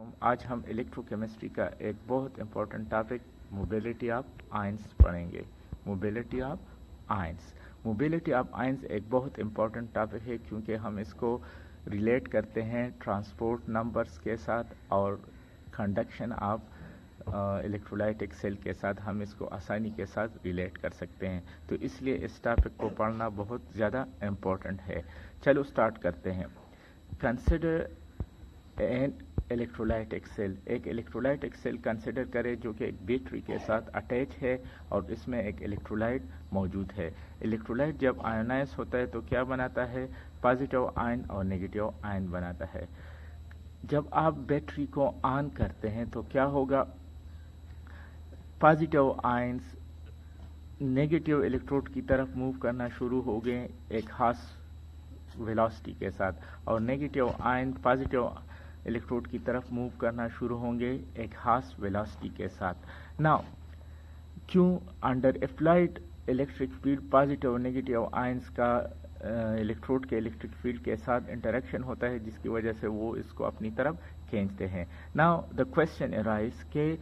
आज हम इलेक्ट्रोकेमिस्ट्री का एक बहुत important topic mobility of ions पढ़ेंगे। मोबिलिटी ऑफ आयंस एक बहुत इंपॉर्टेंट टॉपिक है क्योंकि हम इसको रिलेट करते हैं ट्रांसपोर्ट नंबर्स के साथ और कंडक्शन ऑफ इलेक्ट्रोलाइटिक सेल के साथ हम इसको आसानी के साथ रिलेट कर सकते हैं। तो इसलिए इस टॉपिक को पढ़ना बहुत ज़्यादा इम्पोर्टेंट है। चलो स्टार्ट करते हैं। Consider an electrolytic cell. एक इलेक्ट्रोलाइटिक सेल कंसिडर करें जो कि एक बैटरी के साथ अटैच है और इसमें एक इलेक्ट्रोलाइट मौजूद है। इलेक्ट्रोलाइट जब आयोनाइज होता है तो क्या बनाता है? पॉजिटिव आयन और नेगेटिव आयन बनाता है। जब आप बैटरी को ऑन करते हैं तो क्या होगा? पॉजिटिव आयंस नेगेटिव इलेक्ट्रोड की तरफ मूव करना शुरू हो गए एक खास वेलोसिटी के साथ, और नेगेटिव आयन पॉजिटिव इलेक्ट्रोड की तरफ मूव करना शुरू होंगे एक खास वेलोसिटी के साथ। नाउ क्यों under applied electric field positive और नेगेटिव आयंस का इलेक्ट्रोड के इलेक्ट्रिक फील्ड के साथ इंटरेक्शन होता है, जिसकी वजह से वो इसको अपनी तरफ खींचते हैं। नाउ द क्वेश्चन अराइज के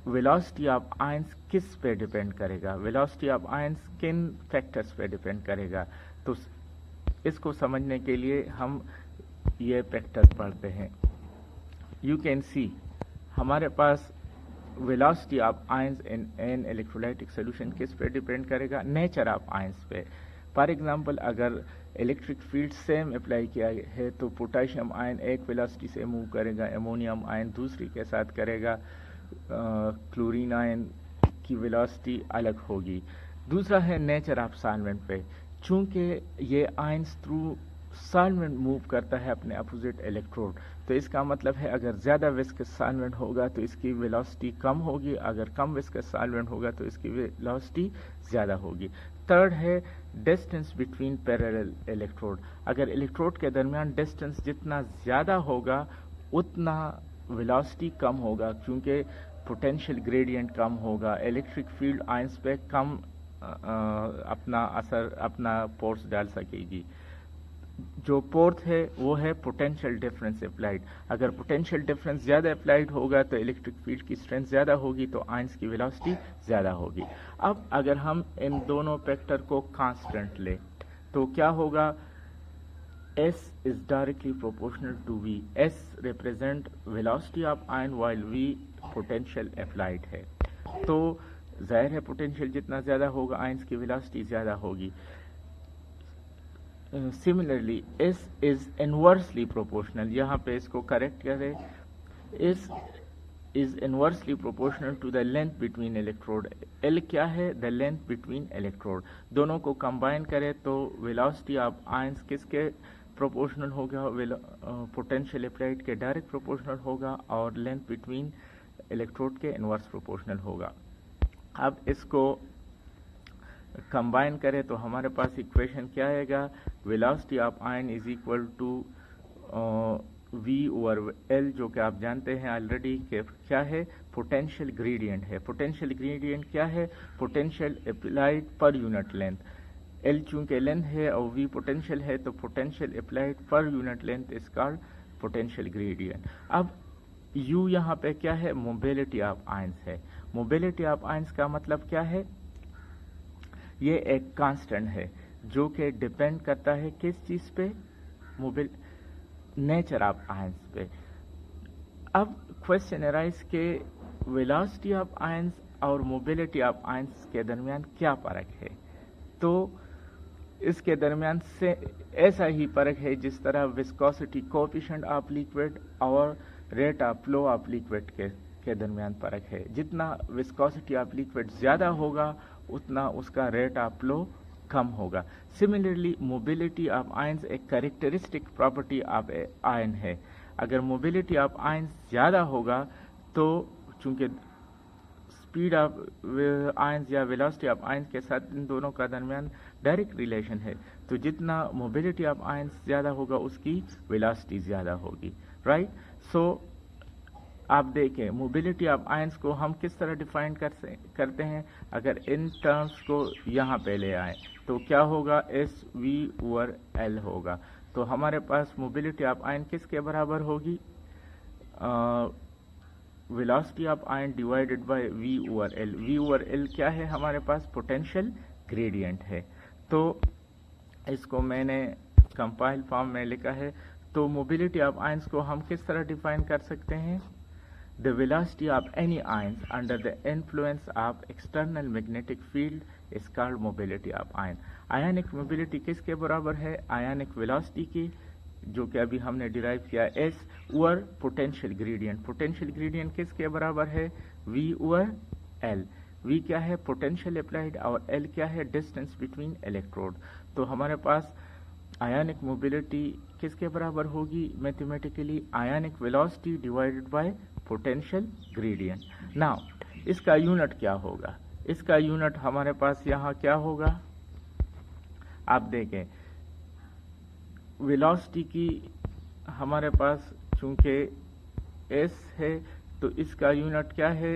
वेलोसिटी ऑफ आयंस किस पे डिपेंड करेगा? वेलोसिटी ऑफ आयंस किन फैक्टर्स पे डिपेंड करेगा? तो इसको समझने के लिए हम ये फैक्टर पढ़ते हैं। यू कैन सी हमारे पास velocity of ions in an electrolytic solution किस पे डिपेंड करेगा? नेचर ऑफ आयंस पे। फॉर एग्जांपल, अगर इलेक्ट्रिक फील्ड सेम अप्लाई किया है तो पोटेशियम आयन एक वेलोसिटी से मूव करेगा, एमोनियम आयन दूसरी के साथ करेगा, क्लोरीन आयन की वेलोसिटी अलग होगी। दूसरा है नेचर ऑफ सॉल्वेंट पे। चूंकि ये आयंस थ्रू सॉल्वेंट मूव करता है अपने अपोजिट इलेक्ट्रोड, तो इसका मतलब है अगर ज़्यादा विस्कस सॉल्वेंट होगा तो इसकी वेलोसिटी कम होगी, अगर कम विस्कस सॉल्वेंट होगा तो इसकी वेलोसिटी ज़्यादा होगी। थर्ड है डिस्टेंस बिटवीन पैरेलल इलेक्ट्रोड। अगर इलेक्ट्रोड के दरमियान डिस्टेंस जितना ज़्यादा होगा उतना वेलोसिटी कम होगा, क्योंकि पोटेंशियल ग्रेडियंट कम होगा, इलेक्ट्रिक फील्ड आयंस पे कम अपना असर अपना फोर्स डाल सकेगी। जो फोर्थ है वो है पोटेंशियल डिफरेंस अप्लाइड। अगर पोटेंशियल डिफरेंस ज़्यादा अप्लाइड होगा तो इलेक्ट्रिक फील्ड की स्ट्रेंथ ज़्यादा होगी, तो आयंस की वेलोसिटी ज़्यादा होगी। अब अगर हम इन दोनों फैक्टर को कांस्टेंट लें तो क्या होगा? S is directly proportional to V. S represent velocity of ion while V potential applied है। तो जाहिर है पोटेंशियल जितना ज़्यादा होगा आयंस की वेलोसिटी ज़्यादा होगी। Similarly S is inversely proportional, यहाँ पे इसको करेक्ट करें। S is inversely proportional to the length between electrode. L क्या है? The length between electrode। दोनों को कंबाइन करें तो वेलोसिटी ऑफ आयंस किसके प्रोपोर्शनल होगा? पोटेंशियल अप्लाइड के डायरेक्ट प्रोपोर्शनल होगा, और लेंथ बिटवीन इलेक्ट्रोड के इनवर्स प्रोपोर्शनल होगा। अब इसको कंबाइन करें तो हमारे पास इक्वेशन क्या आएगा? Velocity of ion is equal to V over L, जो कि आप जानते हैं ऑलरेडी कि क्या है? पोटेंशियल ग्रेडियंट है। पोटेंशियल ग्रेडियंट क्या है? Potential applied per unit length. L चूंकि लेंथ है और V पोटेंशियल है, तो potential applied per unit length is called potential gradient. अब U यहाँ पे क्या है? मोबिलिटी ऑफ आयंस है। मोबिलिटी ऑफ आयंस का मतलब क्या है? ये एक कांस्टेंट है जो कि डिपेंड करता है किस चीज पे? नेचर ऑफ आयंस पे। अब क्वेश्चन अराइज के वेलोसिटी ऑफ आयंस और मोबिलिटी ऑफ आयंस के दरमियान क्या फर्क है? तो इसके दरमियान से ऐसा ही फर्क है जिस तरह विस्कोसिटी कोएफिशिएंट ऑफ लिक्विड और rate of flow of liquid के दरमियान फर्क है। जितना विस्कोसिटी ऑफ लिक्विड ज़्यादा होगा उतना उसका रेट ऑफ फ्लो कम होगा। सिमिलरली मोबिलिटी ऑफ आयंस एक कैरेक्टरिस्टिक प्रॉपर्टी ऑफ आयन है। अगर मोबिलिटी ऑफ आयंस ज़्यादा होगा तो चूंकि स्पीड ऑफ आयंस या वेलोसिटी ऑफ आयंस के साथ इन दोनों का दरमियान डायरेक्ट रिलेशन है, तो जितना मोबिलिटी ऑफ आयंस ज़्यादा होगा उसकी वेलोसिटी ज़्यादा होगी। राइट? सो आप देखें मोबिलिटी ऑफ आयंस को हम किस तरह डिफाइन करते हैं? अगर इन टर्म्स को यहाँ पे ले आए तो क्या होगा? एस वी ओवर एल होगा। तो हमारे पास मोबिलिटी ऑफ आयन किसके बराबर होगी? Velocity of ion divided by v over l। v over l क्या है हमारे पास? पोटेंशियल ग्रेडियंट है। तो इसको मैंने कंपाइल फॉर्म में लिखा है। तो मोबिलिटी ऑफ आयंस को हम किस तरह डिफाइन कर सकते हैं? The velocity of any ions under the influence of external magnetic field is called mobility of ion. Ionic mobility किसके बराबर है? आयनिक वेलोसिटी की, जो कि अभी हमने डिराइव किया S over potential gradient. Potential gradient किसके बराबर है? v over l। v क्या है? पोटेंशियल अप्लाइड, और l क्या है? Distance between electrode. तो हमारे पास आयनिक मोबिलिटी किसके बराबर होगी mathematically? Ionic velocity divided by potential gradient. Now इसका यूनिट क्या होगा? इसका यूनिट हमारे पास यहाँ क्या होगा? आप देखें, वेलोसिटी की हमारे पास चूंकि s है, तो इसका यूनिट क्या है?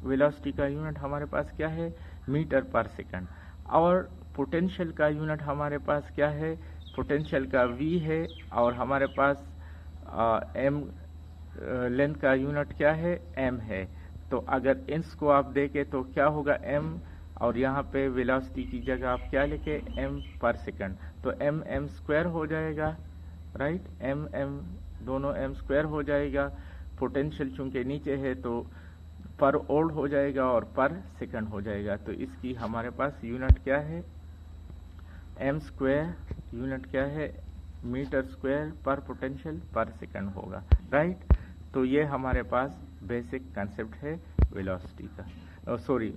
वेलोसिटी का यूनिट हमारे पास क्या है? मीटर पर सेकंड। और पोटेंशियल का यूनिट हमारे पास क्या है? पोटेंशियल का v है, और हमारे पास m लेंथ का यूनिट क्या है? m है। तो अगर इसको आप देखें तो क्या होगा? m, और यहाँ पे वेलोसिटी की जगह आप क्या लिखे? m पर सेकंड। तो m स्क्वायर हो जाएगा, राइट? m दोनों m स्क्वायर हो जाएगा। पोटेंशियल चूंकि नीचे है तो पर वोल्ट हो जाएगा और पर सेकंड हो जाएगा। तो इसकी हमारे पास यूनिट क्या है? m स्क्वायर यूनिट क्या है? मीटर स्क्वायर पर पोटेंशियल पर सेकंड होगा, राइट? तो ये हमारे पास बेसिक कंसेप्ट है वेलोसिटी का, सॉरी